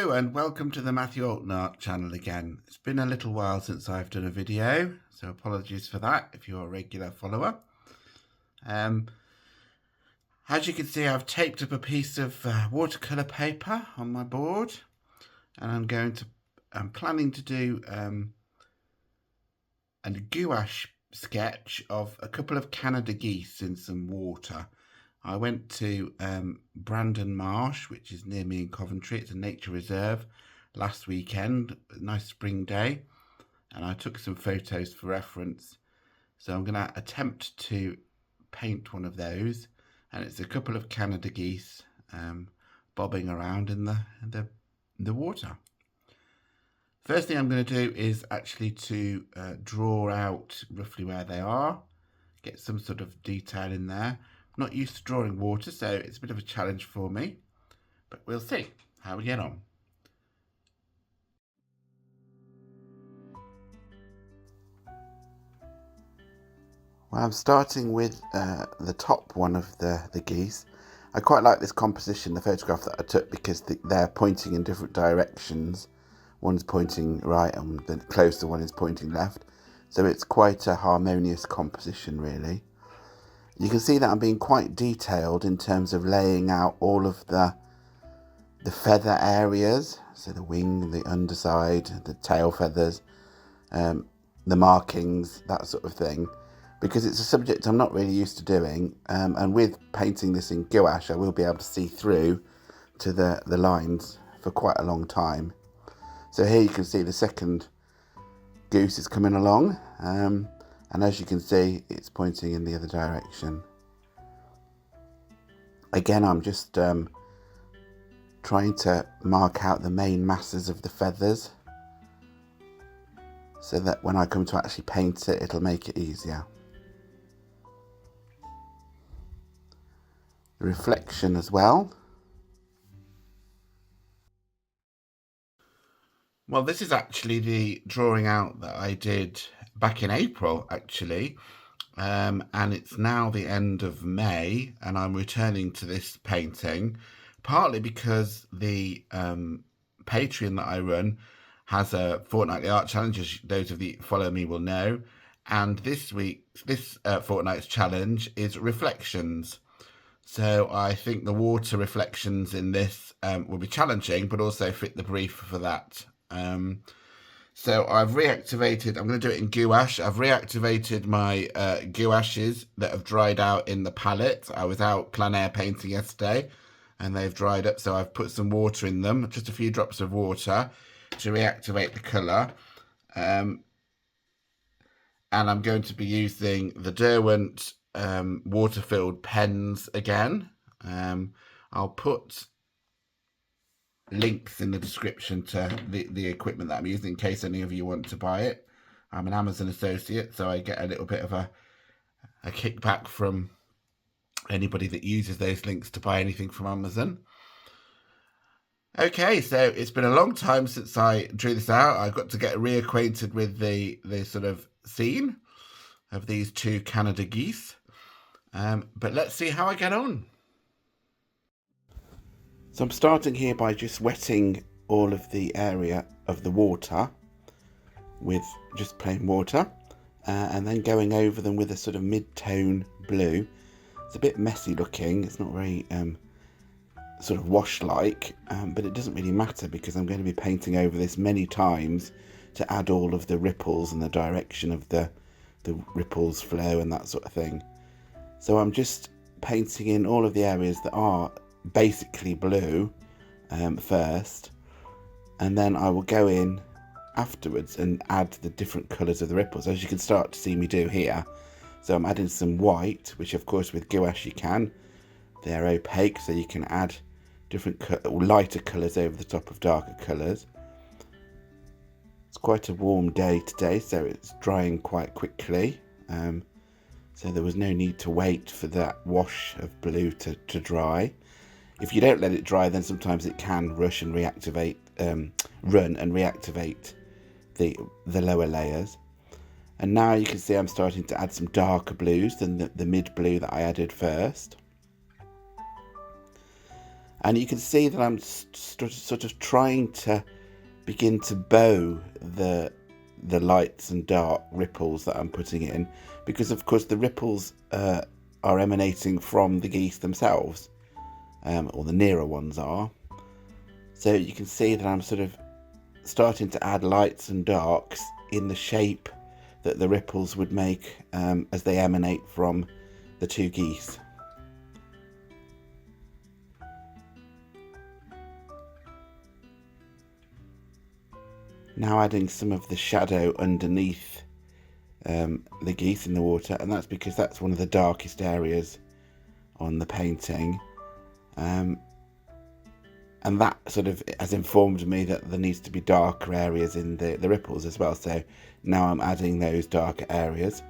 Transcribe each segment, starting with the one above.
Hello and welcome to the Matthew Allton Art channel again. It's been a little while since I've done a video, so apologies for that if you're a regular follower. As you can see, I've taped up a piece of watercolour paper on my board, and I'm planning to do a gouache sketch of a couple of Canada geese in some water. I went to Brandon Marsh, which is near me in Coventry. It's a nature reserve, last weekend, a nice spring day, and I took some photos for reference. So I'm going to attempt to paint one of those, and it's a couple of Canada geese bobbing around in the water. First thing I'm going to do is actually to draw out roughly where they are, get some sort of detail in there. Not used to drawing water, so it's a bit of a challenge for me, but we'll see how we get on. Well, I'm starting with the top one of the geese. I quite like this composition, the photograph that I took, because they're pointing in different directions. One's pointing right and the closer one is pointing left, so it's quite a harmonious composition really. You can see that I'm being quite detailed in terms of laying out all of the feather areas, so the wing, the underside, the tail feathers, the markings, that sort of thing, because it's a subject I'm not really used to doing, and with painting this in gouache I will be able to see through to the lines for quite a long time. So here you can see the second goose is coming along, and as you can see, it's pointing in the other direction. Again, I'm just trying to mark out the main masses of the feathers so that when I come to actually paint it, it'll make it easier. The reflection as well. Well, this is actually the drawing out that I did back in April, actually, and it's now the end of May, and I'm returning to this painting, partly because the Patreon that I run has a fortnightly art challenge, as those of you that follow me will know, and this fortnight's challenge is reflections. So I think the water reflections in this will be challenging, but also fit the brief for that. So I've reactivated, I'm going to do it in gouache. I've reactivated my gouaches that have dried out in the palette. I was out plein air painting yesterday and they've dried up, so I've put some water in them, just a few drops of water to reactivate the colour. And I'm going to be using the Derwent water-filled pens again. I'll put links in the description to the equipment that I'm using in case any of you want to buy it. I'm an Amazon associate, so I get a little bit of a kickback from anybody that uses those links to buy anything from Amazon. Okay, so it's been a long time since I drew this out. I've got to get reacquainted with the sort of scene of these two Canada geese, but let's see how I get on. So I'm starting here by just wetting all of the area of the water with just plain water, and then going over them with a sort of mid-tone blue. It's a bit messy looking, it's not very sort of wash-like, but it doesn't really matter because I'm going to be painting over this many times to add all of the ripples and the direction of the ripples flow and that sort of thing. So I'm just painting in all of the areas that are basically blue first, and then I will go in afterwards and add the different colours of the ripples, as you can start to see me do here. So I'm adding some white, which of course with gouache you can. They're opaque, so you can add different lighter colours over the top of darker colours. It's quite a warm day today, so it's drying quite quickly, so there was no need to wait for that wash of blue to dry. If you don't let it dry, then sometimes it can rush and reactivate, run and reactivate the lower layers. And now you can see I'm starting to add some darker blues than the mid blue that I added first. And you can see that I'm sort of trying to begin to bow the lights and dark ripples that I'm putting in, because of course the ripples are emanating from the geese themselves, or the nearer ones are. So you can see that I'm sort of starting to add lights and darks in the shape that the ripples would make as they emanate from the two geese. Now adding some of the shadow underneath the geese in the water, and that's because that's one of the darkest areas on the painting, and that sort of has informed me that there needs to be darker areas in the ripples as well. So now I'm adding those darker areas.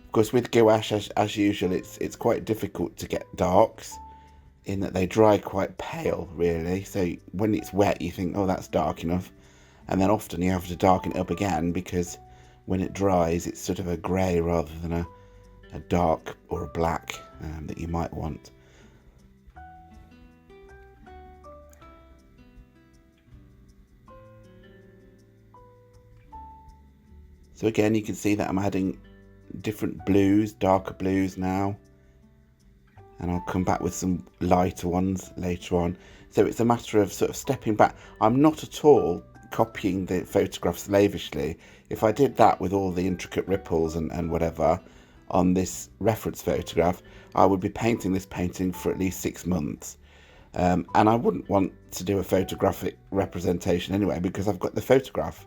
Of course, with gouache, as usual, it's quite difficult to get darks, in that they dry quite pale, really. So when it's wet, you think, oh, that's dark enough, and then often you have to darken it up again, because when it dries, it's sort of a grey rather than a dark or a black that you might want. So again, you can see that I'm adding different blues, darker blues now, and I'll come back with some lighter ones later on. So it's a matter of sort of stepping back. I'm not at all copying the photograph slavishly. If I did that with all the intricate ripples and whatever on this reference photograph, I would be painting this painting for at least 6 months. And I wouldn't want to do a photographic representation anyway, because I've got the photograph.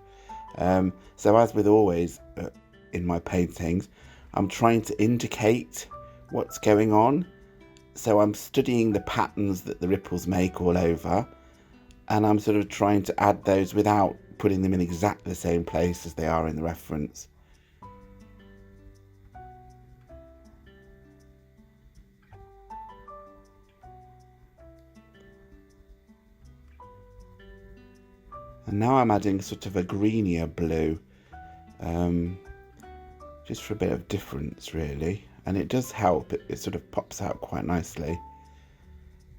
So as with always in my paintings, I'm trying to indicate what's going on. So I'm studying the patterns that the ripples make all over, and I'm sort of trying to add those without putting them in exactly the same place as they are in the reference. And now I'm adding sort of a greenier blue, just for a bit of difference, really. And it does help, it sort of pops out quite nicely,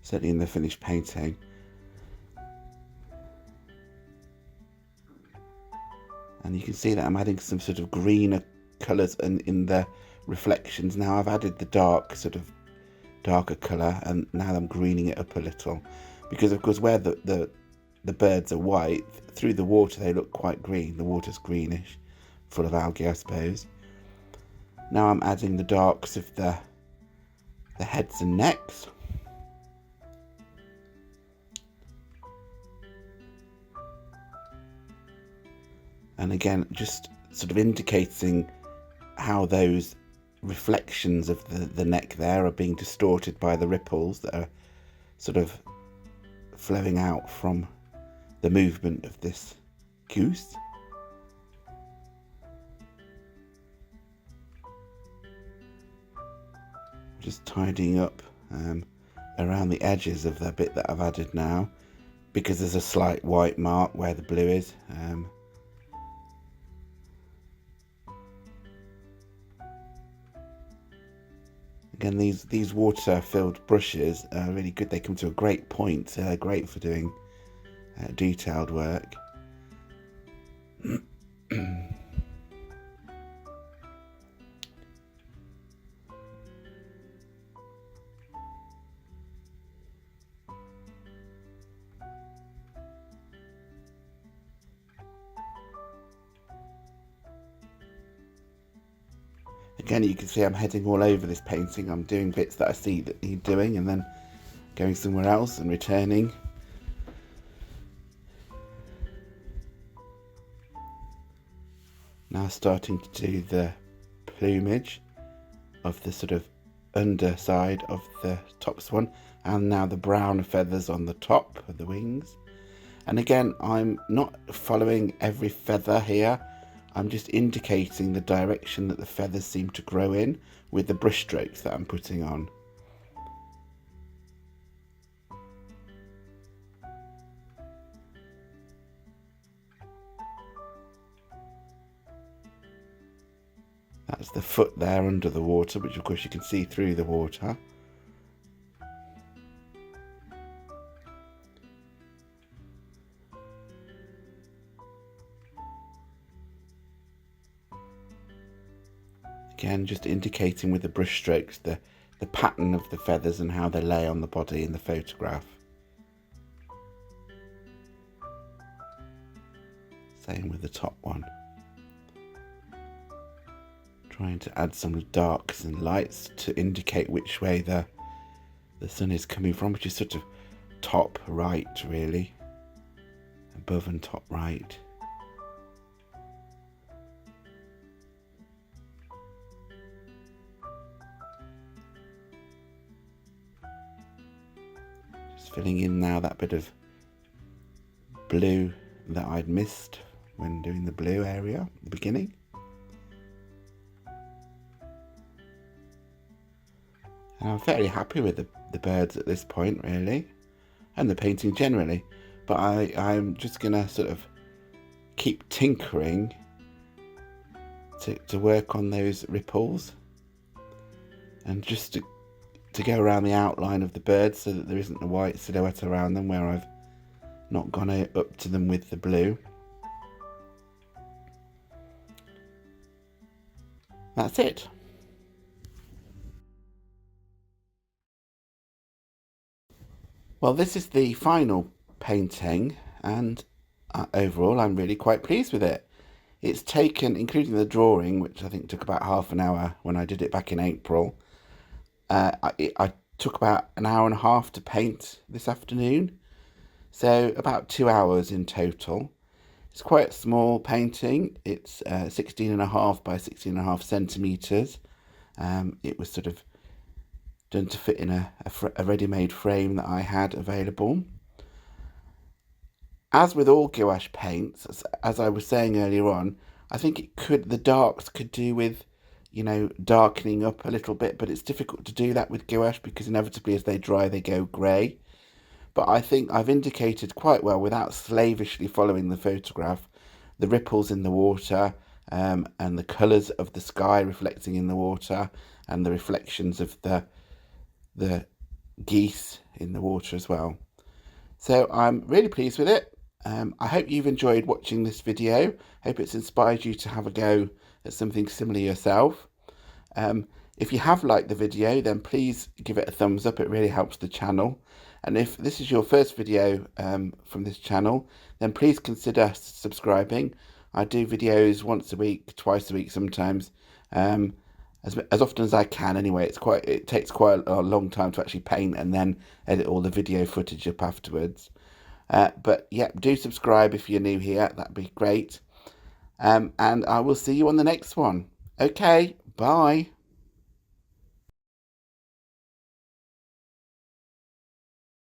certainly in the finished painting. And you can see that I'm adding some sort of greener colours in the reflections. Now I've added the darker colour, and now I'm greening it up a little, because of course where the birds are white, through the water they look quite green. The water's greenish, full of algae, I suppose. Now I'm adding the darks of the heads and necks. And again, just sort of indicating how those reflections of the neck there are being distorted by the ripples that are sort of flowing out from the movement of this goose. Just tidying up around the edges of the bit that I've added now, because there's a slight white mark where the blue is. Again, these water-filled brushes are really good. They come to a great point. They're great for doing detailed work. Again, you can see I'm heading all over this painting. I'm doing bits that I see that need doing, and then going somewhere else and returning. Now starting to do the plumage of the sort of underside of the top swan, and now the brown feathers on the top of the wings. And again, I'm not following every feather here. I'm just indicating the direction that the feathers seem to grow in with the brush strokes that I'm putting on. That's the foot there under the water, which of course you can see through the water. Again, just indicating with the brush strokes the pattern of the feathers and how they lay on the body in the photograph. Same with the top one. Trying to add some darks and lights to indicate which way the sun is coming from, which is sort of top right really. Above and top right. Just filling in now that bit of blue that I'd missed when doing the blue area at the beginning. And I'm fairly happy with the birds at this point really, and the painting generally, but I'm just gonna sort of keep tinkering to work on those ripples, and just to go around the outline of the birds so that there isn't a white silhouette around them where I've not gone up to them with the blue. That's it. Well, this is the final painting, and overall I'm really quite pleased with it. It's taken, including the drawing, which I think took about half an hour when I did it back in April, I took about an hour and a half to paint this afternoon, so about 2 hours in total. It's quite a small painting. It's 16.5 by 16.5 centimetres. It was sort of done to fit in a ready-made frame that I had available. As with all gouache paints, as I was saying earlier on, I think the darks could do with, you know, darkening up a little bit, but it's difficult to do that with gouache because inevitably as they dry they go grey. But I think I've indicated quite well, without slavishly following the photograph, the ripples in the water, and the colours of the sky reflecting in the water, and the reflections of the geese in the water as well. So I'm really pleased with it. I hope you've enjoyed watching this video. Hope it's inspired you to have a go at something similar yourself. If you have liked the video, then please give it a thumbs up. It really helps the channel. And if this is your first video from this channel, then please consider subscribing. I do videos once a week, twice a week sometimes, as often as I can anyway. It takes quite a long time to actually paint and then edit all the video footage up afterwards. But yeah, do subscribe if you're new here. That'd be great. And I will see you on the next one. Okay, bye.